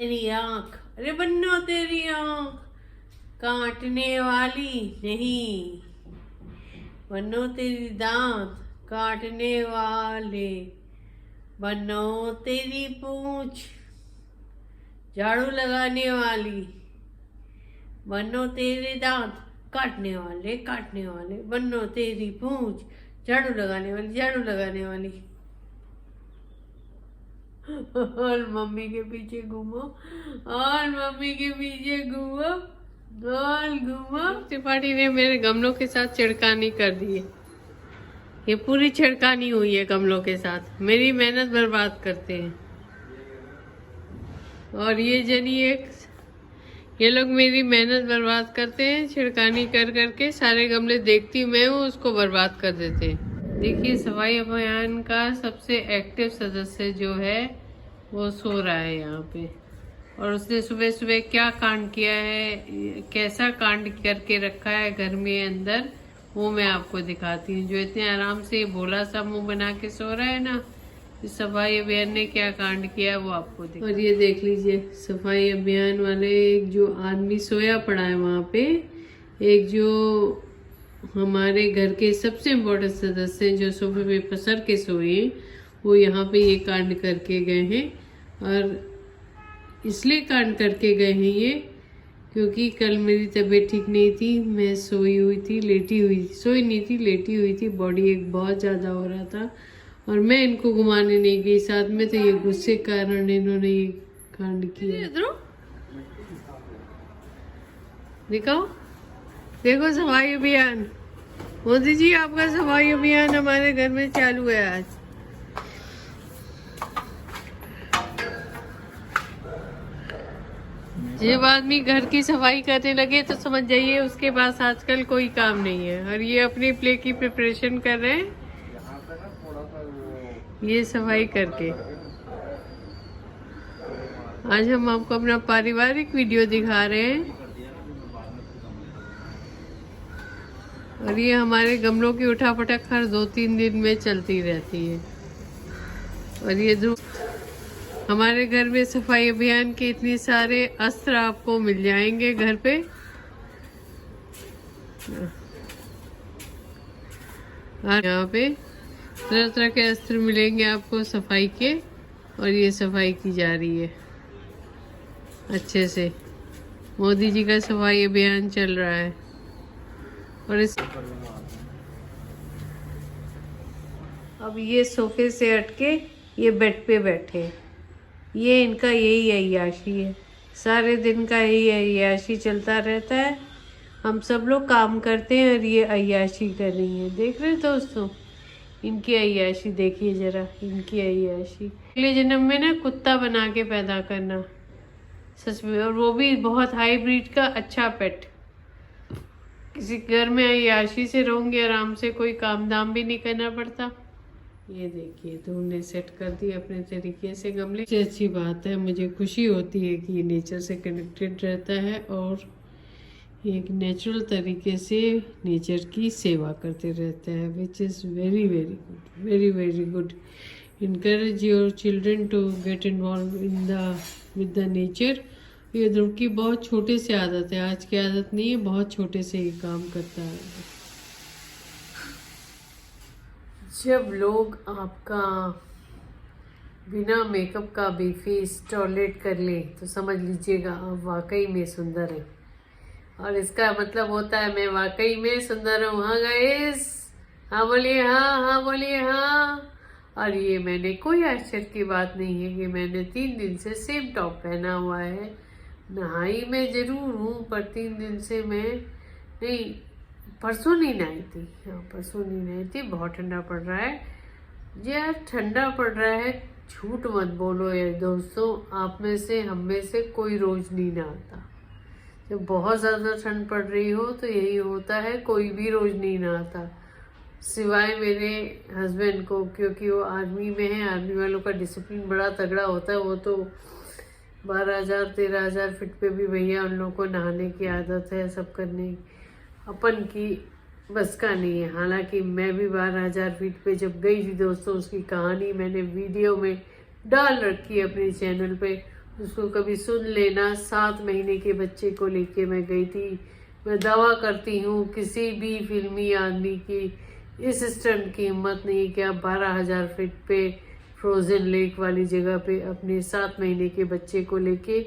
तेरी आंख, अरे बन्नो तेरी आंख काटने वाली नहीं, बन्नो तेरी दांत काटने वाले, बन्नो तेरी पूंछ झाड़ू लगाने वाली, बन्नो तेरे दांत काटने वाले, बन्नो तेरी पूंछ झाड़ू लगाने वाली। और मम्मी के पीछे घूमो, और मम्मी के पीछे घूमो, और घूमो। त्रिपाठी ने मेरे गमलों के साथ छिड़कानी कर दी है। ये पूरी छिड़कानी हुई है गमलों के साथ, मेरी मेहनत बर्बाद करते हैं। और ये जनी ये लोग मेरी मेहनत बर्बाद करते हैं, छिड़कानी कर करके सारे गमले देखती मैं हूँ उसको बर्बाद कर देते हैं। देखिए सफाई अभियान का सबसे एक्टिव सदस्य जो है वो सो रहा है यहाँ पे, और उसने सुबह सुबह क्या कांड किया है, कैसा कांड करके रखा है घर में अंदर, वो मैं आपको दिखाती हूँ। जो इतने आराम से भोला सा मुंह बना के सो रहा है ना, इस सफाई अभियान ने क्या कांड किया वो आपको दिखा। और ये देख लीजिए सफाई अभियान वाले एक जो आदमी सोया पड़ा है वहाँ पे, एक जो हमारे घर के सबसे इम्पोर्टेंट सदस्य हैं जो सोफे पे पसर के सोए, वो यहाँ पे ये कांड करके गए हैं। और इसलिए कांड करके गए हैं ये क्योंकि कल मेरी तबीयत ठीक नहीं थी, मैं सोई हुई थी, सोई नहीं थी, लेटी हुई थी, बॉडी एक बहुत ज़्यादा हो रहा था और मैं इनको घुमाने नहीं गई साथ में, तो ये गुस्से के कारण इन्होंने ये कांड किया। दिखाओ, देखो सफाई अभियान, मोदी जी आपका सफाई अभियान हमारे घर में चालू है आज। जब आदमी घर की सफाई करने लगे तो समझ जाइए उसके पास आजकल कोई काम नहीं है। और ये अपनी प्ले की प्रिपरेशन कर रहे हैं, ये सफाई करके। आज हम आपको अपना पारिवारिक वीडियो दिखा रहे हैं, और ये हमारे गमलों की उठापटक हर 2-3 दिन में चलती रहती है। और ये हमारे घर में सफाई अभियान के इतने सारे अस्त्र आपको मिल जाएंगे घर पे। यहाँ पे तरह तरह के अस्त्र मिलेंगे आपको सफाई के, और ये सफाई की जा रही है अच्छे से। मोदी जी का सफाई अभियान चल रहा है। और अब ये सोफे से हटके ये बेड पे बैठे, ये इनका यही अय्याशी है, सारे दिन का यही अय्याशी चलता रहता है। हम सब लोग काम करते हैं और ये अय्याशी कर रही है। देख रहे हैं दोस्तों, इनकी अय्याशी देखिए जरा, इनकी अय्याशी। अगले जन्म में ना कुत्ता बना के पैदा करना सच में, और वो भी बहुत हाई ब्रीड का अच्छा पेट। किसी घर में अय्याशी से रहूंगे, आराम से कोई काम दाम भी नहीं करना पड़ता। ये देखिए धूम ने सेट कर दी अपने तरीके से गमले। अच्छी बात है, मुझे खुशी होती है कि ये नेचर से कनेक्टेड रहता है और एक नेचुरल तरीके से नेचर की सेवा करते रहता है, which is very very good, very very good. Encourage your children to get involve with the nature. ये ध्रुव की बहुत छोटे से आदत है, आज की आदत नहीं है, बहुत छोटे से ये काम करता है। जब लोग आपका बिना मेकअप का भी फेस टॉयलेट कर ले तो समझ लीजिएगा आप वाकई में सुंदर हैं, और इसका मतलब होता है मैं वाकई में सुंदर हूँ। हाँ गाइस, हाँ बोलिए, हाँ बोलिए, हाँ। और ये मैंने कोई आश्चर्य की बात नहीं है कि मैंने 3 दिन से सेम टॉप पहना हुआ है। नहाई मैं जरूर हूँ पर 3 दिन से मैं नहीं, परसों नहीं नहाई थी, हाँ परसों नहीं नहाई थी। बहुत ठंडा पड़ रहा है यार, ठंडा पड़ रहा है, झूठ मत बोलो यार दोस्तों, आप में से हम में से कोई रोज नहीं नहाता। जब बहुत ज़्यादा ठंड पड़ रही हो तो यही होता है, कोई भी रोज नहीं नहाता सिवाय मेरे हस्बैंड को, क्योंकि वो आर्मी में है। आर्मी वालों का डिसिप्लिन बड़ा तगड़ा होता है, वो तो 12,000-13,000 फीट पे भी भैया उन लोगों को नहाने की आदत है, सब करने। अपन की बस का नहीं है। हालांकि मैं भी 12,000 फीट पे जब गई थी दोस्तों, उसकी कहानी मैंने वीडियो में डाल रखी है अपने चैनल पे, उसको कभी सुन लेना। 7 महीने के बच्चे को लेके मैं गई थी। मैं दावा करती हूँ किसी भी फिल्मी आदमी की इस स्टंट की हिम्मत नहीं कि आप 12,000 फीट पे फ्रोजन लेक वाली जगह पे अपने 7 महीने के बच्चे को लेके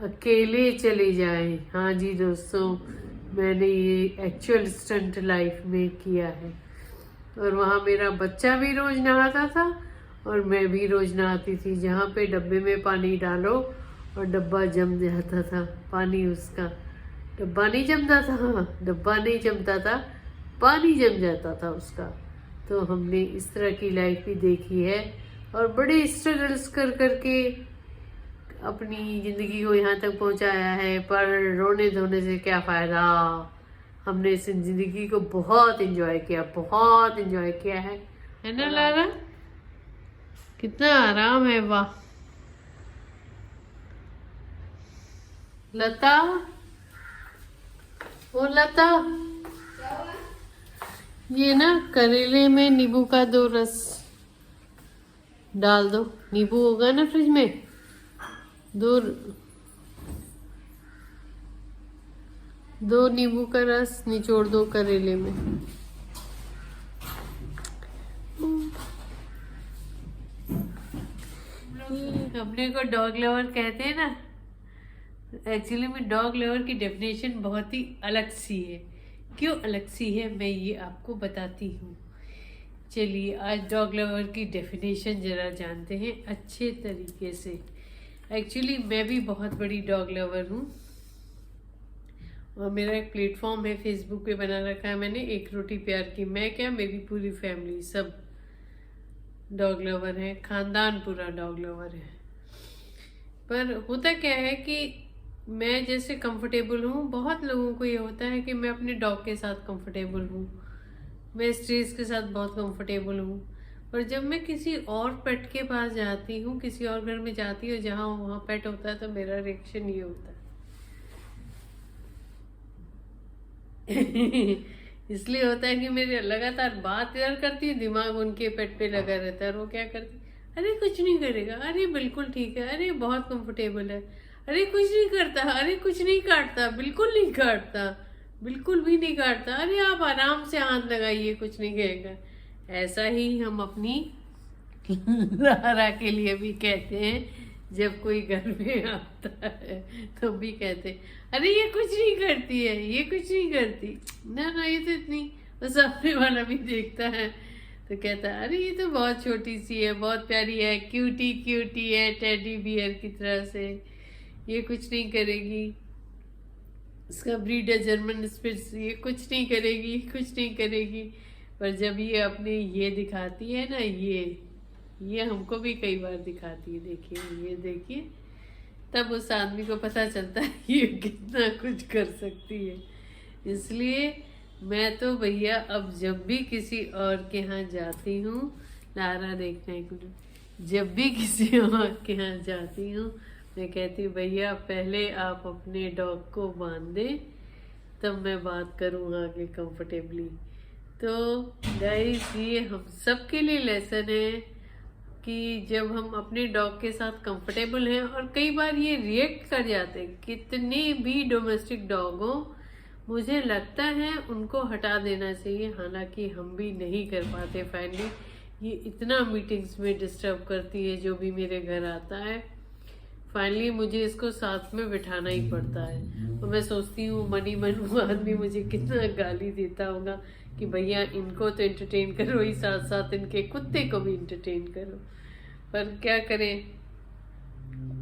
अकेले चले जाएं। हाँ जी दोस्तों, मैंने ये एक्चुअल स्टंट लाइफ में किया है। और वहाँ मेरा बच्चा भी रोज नहाता था और मैं भी रोज नहाती थी। जहाँ पे डब्बे में पानी डालो और डब्बा जम जाता था, पानी उसका डब्बा नहीं जमता था, हाँ डब्बा नहीं जमता था, पानी जम जाता था उसका। तो हमने इस तरह की लाइफ भी देखी है और बड़े स्ट्रगल्स कर करके अपनी ज़िंदगी को यहाँ तक पहुँचाया है। पर रोने धोने से क्या फ़ायदा, हमने इस ज़िंदगी को बहुत एंजॉय किया, बहुत एंजॉय किया है ना लारा? कितना आराम है, वाह। लता, ओ लता, ये ना करेले में नींबू का 2 रस डाल दो। नींबू होगा ना फ्रिज में, 2 नींबू का रस निचोड़ दो करेले में। अपने को डॉग लवर कहते हैं ना, एक्चुअली में डॉग लवर की डेफिनेशन बहुत ही अलग सी है। क्यों अलग सी है मैं ये आपको बताती हूँ। चलिए आज डॉग लवर की डेफिनेशन जरा जानते हैं अच्छे तरीके से। एक्चुअली मैं भी बहुत बड़ी डॉग लवर हूँ और मेरा एक प्लेटफॉर्म है फेसबुक पे बना रखा है मैंने, एक रोटी प्यार की। मैं क्या, मेरी पूरी फैमिली सब डॉग लवर है, खानदान पूरा डॉग लवर है। पर होता क्या है कि मैं जैसे कंफर्टेबल हूँ, बहुत लोगों को ये होता है कि मैं अपने डॉग के साथ कंफर्टेबल हूँ, मैं स्ट्रेस के साथ बहुत कंफर्टेबल हूँ। पर जब मैं किसी और पेट के पास जाती हूँ, किसी और घर में जाती हूँ जहाँ वहाँ पेट होता है, तो मेरा रिएक्शन ये होता है इसलिए होता है कि मेरे लगातार बात इधर करती है, दिमाग उनके पेट पे लगा रहता है। और वो क्या करती, अरे कुछ नहीं करेगा, अरे बिल्कुल ठीक है, अरे बहुत कंफर्टेबल है, अरे कुछ नहीं करता, अरे कुछ नहीं काटता, बिल्कुल नहीं काटता, बिल्कुल भी नहीं काटता, अरे आप आराम से हाथ लगाइए, कुछ नहीं कहेगा। ऐसा ही हम अपनी लारा के लिए भी कहते हैं। जब कोई घर में आता है तो भी कहते हैं, अरे ये कुछ नहीं करती है, ये कुछ नहीं करती ना, ना ये तो इतनी। और सामने वाला भी देखता है तो कहता है, अरे ये तो बहुत छोटी सी है, बहुत प्यारी है, क्यूटी क्यूटी है, टेडी बियर की तरह से, ये कुछ नहीं करेगी, इसका ब्रीड है जर्मन स्पिट्स, ये कुछ नहीं करेगी, कुछ नहीं करेगी। पर जब ये अपने ये दिखाती है ना, ये हमको भी कई बार दिखाती है, देखिए ये देखिए, तब उस आदमी को पता चलता है ये कितना कुछ कर सकती है। इसलिए मैं तो भैया अब जब भी किसी और के यहाँ जाती हूँ, लारा देखना है कुछ, जब भी किसी और के यहाँ जाती हूँ मैं कहती हूँ भैया पहले आप अपने डॉग को बांध दें, तब मैं बात करूँ आगे कंफर्टेबली। तो गाइस ये हम सब के लिए लेसन है कि जब हम अपने डॉग के साथ कंफर्टेबल हैं, और कई बार ये रिएक्ट कर जाते हैं, कितने भी डोमेस्टिक डॉग हो, मुझे लगता है उनको हटा देना चाहिए, हालांकि हम भी नहीं कर पाते फाइनली। ये इतना मीटिंग्स में डिस्टर्ब करती है जो भी मेरे घर आता है, फाइनली मुझे इसको साथ में बिठाना ही पड़ता है। और मैं सोचती हूँ मनी मन वो आदमी मुझे कितना गाली देता होगा कि भैया इनको तो एंटरटेन करो ही, साथ साथ इनके कुत्ते को भी एंटरटेन करो। पर क्या करें,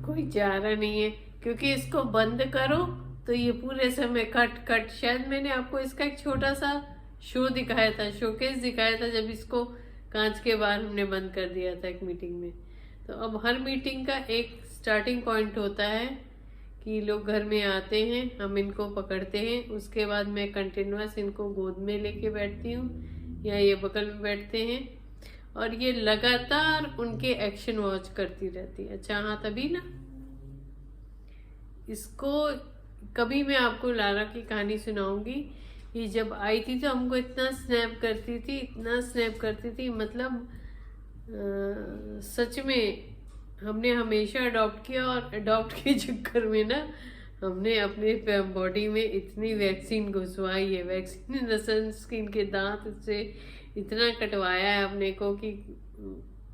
कोई चारा नहीं है, क्योंकि इसको बंद करो तो ये पूरे समय कट कट। शायद मैंने आपको इसका एक छोटा सा शो दिखाया था, शोकेस दिखाया था, जब इसको कांच के बाहर हमने बंद कर दिया था एक मीटिंग में। तो अब हर मीटिंग का एक स्टार्टिंग पॉइंट होता है कि लोग घर में आते हैं, हम इनको पकड़ते हैं, उसके बाद मैं कंटिन्यूअस इनको गोद में लेके बैठती हूँ या ये बगल में बैठते हैं, और ये लगातार उनके एक्शन वॉच करती रहती है। अच्छा हाँ, तभी ना इसको कभी मैं आपको लारा की कहानी सुनाऊंगी। ये जब आई थी तो हमको इतना स्नैप करती थी, इतना स्नैप करती थी, मतलब सच में हमने हमेशा अडॉप्ट किया, और अडॉप्ट के चक्कर में ना हमने अपने बॉडी में इतनी वैक्सीन घुसवाई है, वैक्सीन इन द सेंस कि इनके दांत से इतना कटवाया है अपने को कि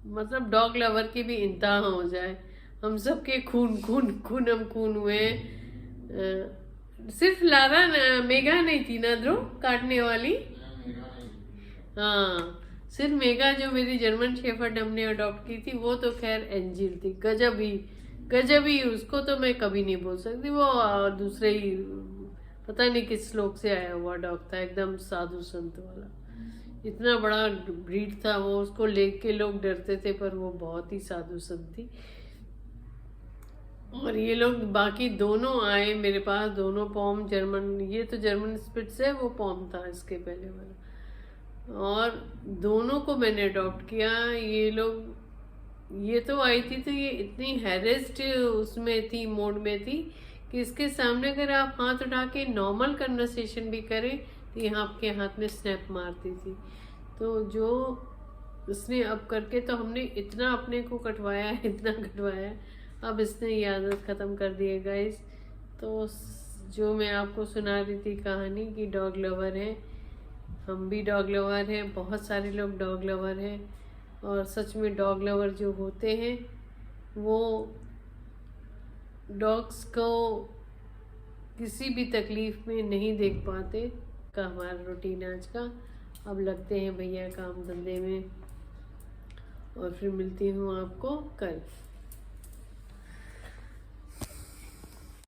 मतलब डॉग लवर की भी इंतहा हो जाए। हम सबके खून खून खून हम खून हुए हैं। सिर्फ लारा मेघा नहीं थी ना ध्रुव काटने वाली। हाँ, सिर्फ मेघा जो मेरी जर्मन शेफर्ड हमने अडॉप्ट की थी वो तो खैर एंजिल थी, गजब ही उसको तो मैं कभी नहीं बोल सकती। वो दूसरे ही पता नहीं किस लोक से आया हुआ डॉग था, एकदम साधु संत वाला। इतना बड़ा ब्रीड था वो, उसको लेके लोग डरते थे, पर वो बहुत ही साधु संत थी। और ये लोग बाकी दोनों आए मेरे पास, दोनों पॉम जर्मन, ये तो जर्मन स्पिट्स है, वो पॉम था इसके पहले वाला, और दोनों को मैंने अडॉप्ट किया। ये लोग, ये तो आई थी तो ये इतनी हैरेस्ड उसमें थी, मोड में थी कि इसके सामने अगर आप हाथ उठा के नॉर्मल कन्वर्सेशन भी करें तो यहाँ आपके हाथ में स्नैप मारती थी। तो जो उसने अब करके तो हमने इतना अपने को कटवाया है, इतना कटवाया है, अब इसने ये आदत ख़त्म कर दी है गाइस। तो जो मैं आपको सुना रही थी कहानी कि डॉग लवर है, हम भी डॉग लवर हैं, बहुत सारे लोग डॉग लवर हैं, और सच में डॉग लवर जो होते हैं वो डॉग्स को किसी भी तकलीफ़ में नहीं देख पाते। का हमारा रूटीन आज का, अब लगते हैं भैया काम धंधे में, और फिर मिलती हूँ आपको कल।